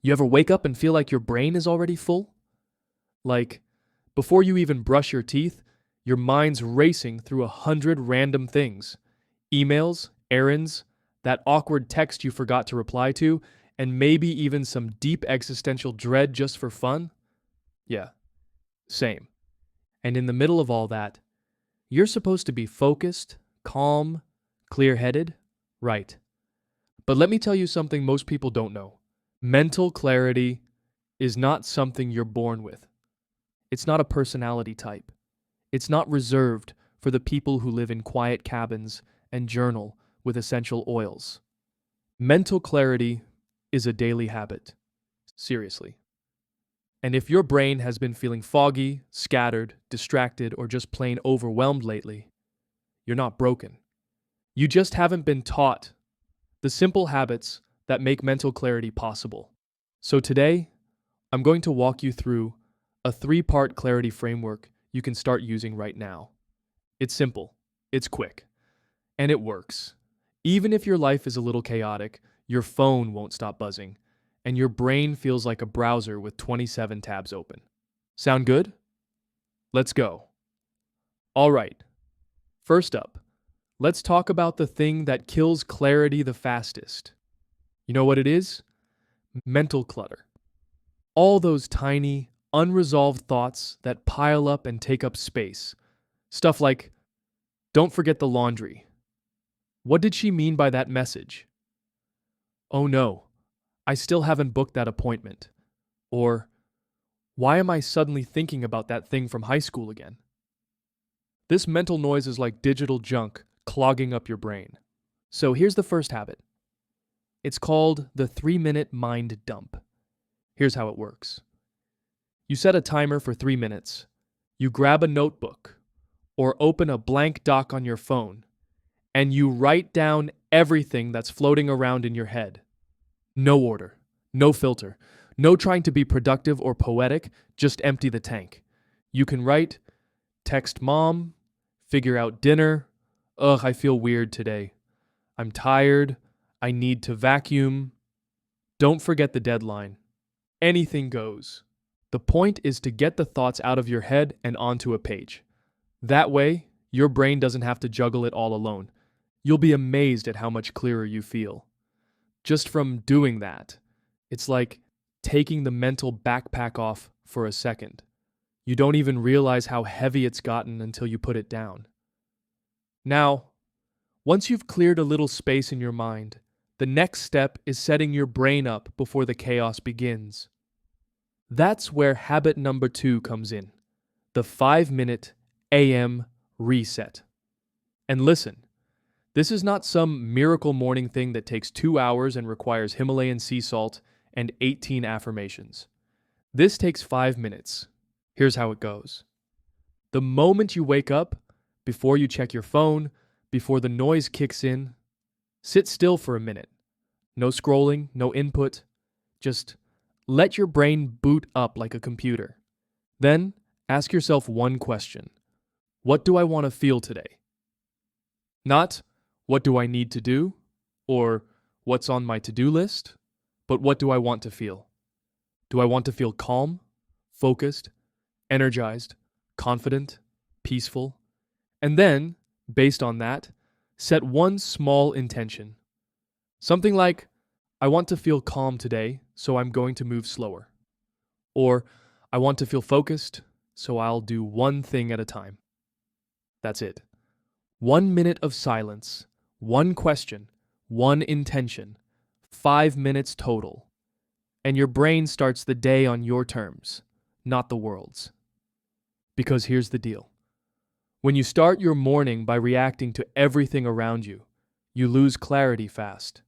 You ever wake up and feel like your brain is already full? Like, before you even brush your teeth, your mind's racing through 100 random things: emails, errands, that awkward text you forgot to reply to, and maybe even some deep existential dread just for fun? Yeah, same. And in the middle of all that, you're supposed to be focused, calm, clear headed? Right. But let me tell you something most people don't know. Mental clarity is not something you're born with. It's not a personality type. It's not reserved for the people who live in quiet cabins and journal with essential oils. Mental clarity is a daily habit. Seriously. And if your brain has been feeling foggy, scattered, distracted, or just plain overwhelmed lately, you're not broken. You just haven't been taught the simple habits that make mental clarity possible. So today, I'm going to walk you through a 3-part clarity framework you can start using right now. It's simple, it's quick, and it works. Even if your life is a little chaotic, your phone won't stop buzzing, and your brain feels like a browser with 27 tabs open. Sound good? Let's go. All right, first up, let's talk about the thing that kills clarity the fastest. You know what it is? Mental clutter. All those tiny, unresolved thoughts that pile up and take up space. Stuff like, don't forget the laundry. What did she mean by that message? Oh no, I still haven't booked that appointment. Or, why am I suddenly thinking about that thing from high school again? This mental noise is like digital junk clogging up your brain. So here's the first habit. It's called the 3-minute mind dump. Here's how it works. You set a timer for 3 minutes. You grab a notebook or open a blank doc on your phone, and you write down everything that's floating around in your head. No order, no filter, no trying to be productive or poetic, just empty the tank. You can write, text mom, figure out dinner, ugh, I feel weird today. I'm tired, I need to vacuum. Don't forget the deadline. Anything goes. The point is to get the thoughts out of your head and onto a page. That way, your brain doesn't have to juggle it all alone. You'll be amazed at how much clearer you feel. Just from doing that, it's like taking the mental backpack off for a second. You don't even realize how heavy it's gotten until you put it down. Now, once you've cleared a little space in your mind, the next step is setting your brain up before the chaos begins. That's where habit number 2 comes in, the 5-minute AM reset. And listen, this is not some miracle morning thing that takes 2 hours and requires Himalayan sea salt and 18 affirmations. This takes 5 minutes. Here's how it goes. The moment you wake up, before you check your phone, before the noise kicks in, sit still for a minute. No scrolling, no input. Just let your brain boot up like a computer. Then ask yourself one question. What do I want to feel today? Not, what do I need to do? Or, what's on my to-do list? But what do I want to feel? Do I want to feel calm, focused, energized, confident, peaceful? And then, based on that, set one small intention. Something like, I want to feel calm today, so I'm going to move slower. Or, I want to feel focused, so I'll do one thing at a time. That's it. 1 minute of silence, one question, one intention, 5 minutes total. And your brain starts the day on your terms, not the world's. Because here's the deal. When you start your morning by reacting to everything around you, you lose clarity fast.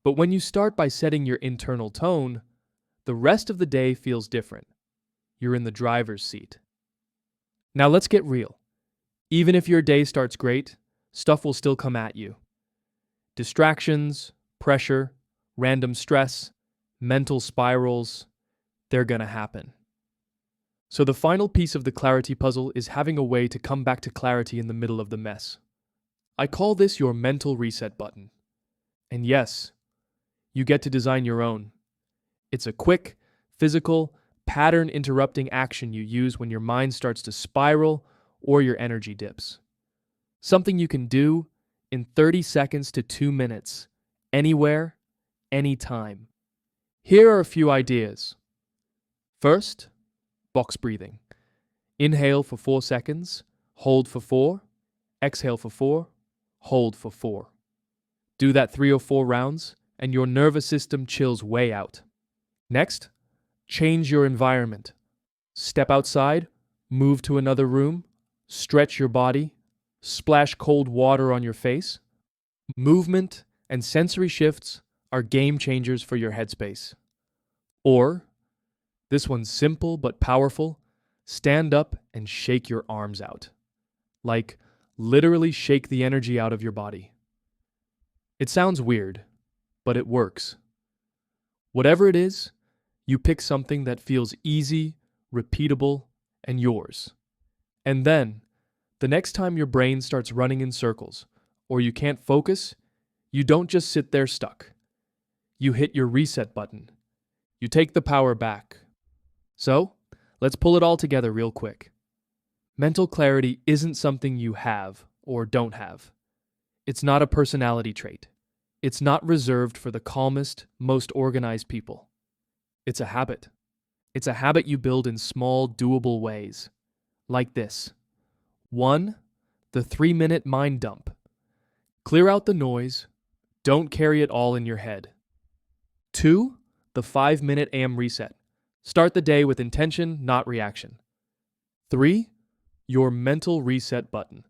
But when you start by setting your internal tone, the rest of the day feels different. You're in the driver's seat. Now let's get real. Even if your day starts great, stuff will still come at you. Distractions, pressure, random stress, mental spirals, they're gonna happen. So the final piece of the clarity puzzle is having a way to come back to clarity in the middle of the mess. I call this your mental reset button. And yes, you get to design your own. It's a quick, physical, pattern interrupting action you use when your mind starts to spiral or your energy dips. Something you can do in 30 seconds to 2 minutes, anywhere, anytime. Here are a few ideas. First, box breathing. Inhale for 4 seconds, hold for 4, exhale for 4, hold for 4. Do that 3 or 4 rounds, and your nervous system chills way out. Next, change your environment. Step outside, move to another room, stretch your body, splash cold water on your face. Movement and sensory shifts are game changers for your headspace. Or, this one's simple but powerful, stand up and shake your arms out. Like, literally shake the energy out of your body. It sounds weird, but it works. Whatever it is, you pick something that feels easy, repeatable, and yours. And then, the next time your brain starts running in circles, or you can't focus, you don't just sit there stuck. You hit your reset button. You take the power back. So, let's pull it all together real quick. Mental clarity isn't something you have or don't have. It's not a personality trait. It's not reserved for the calmest, most organized people. It's a habit. It's a habit you build in small, doable ways. Like this. 1. The 3-minute mind dump. Clear out the noise. Don't carry it all in your head. 2. The 5-minute AM reset. Start the day with intention, not reaction. 3. Your mental reset button.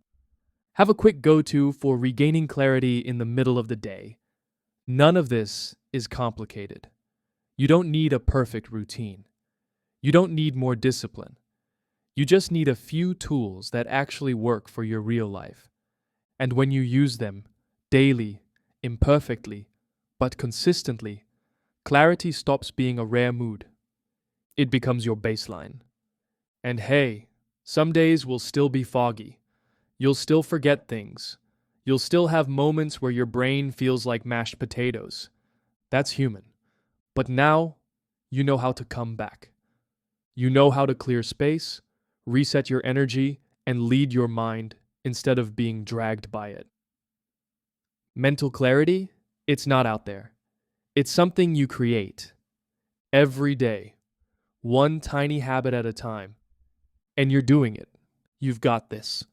Have a quick go-to for regaining clarity in the middle of the day. None of this is complicated. You don't need a perfect routine. You don't need more discipline. You just need a few tools that actually work for your real life. And when you use them, daily, imperfectly, but consistently, clarity stops being a rare mood. It becomes your baseline. And hey, some days will still be foggy. You'll still forget things. You'll still have moments where your brain feels like mashed potatoes. That's human. But now, you know how to come back. You know how to clear space, reset your energy, and lead your mind instead of being dragged by it. Mental clarity, it's not out there. It's something you create. Every day. One tiny habit at a time. And you're doing it. You've got this.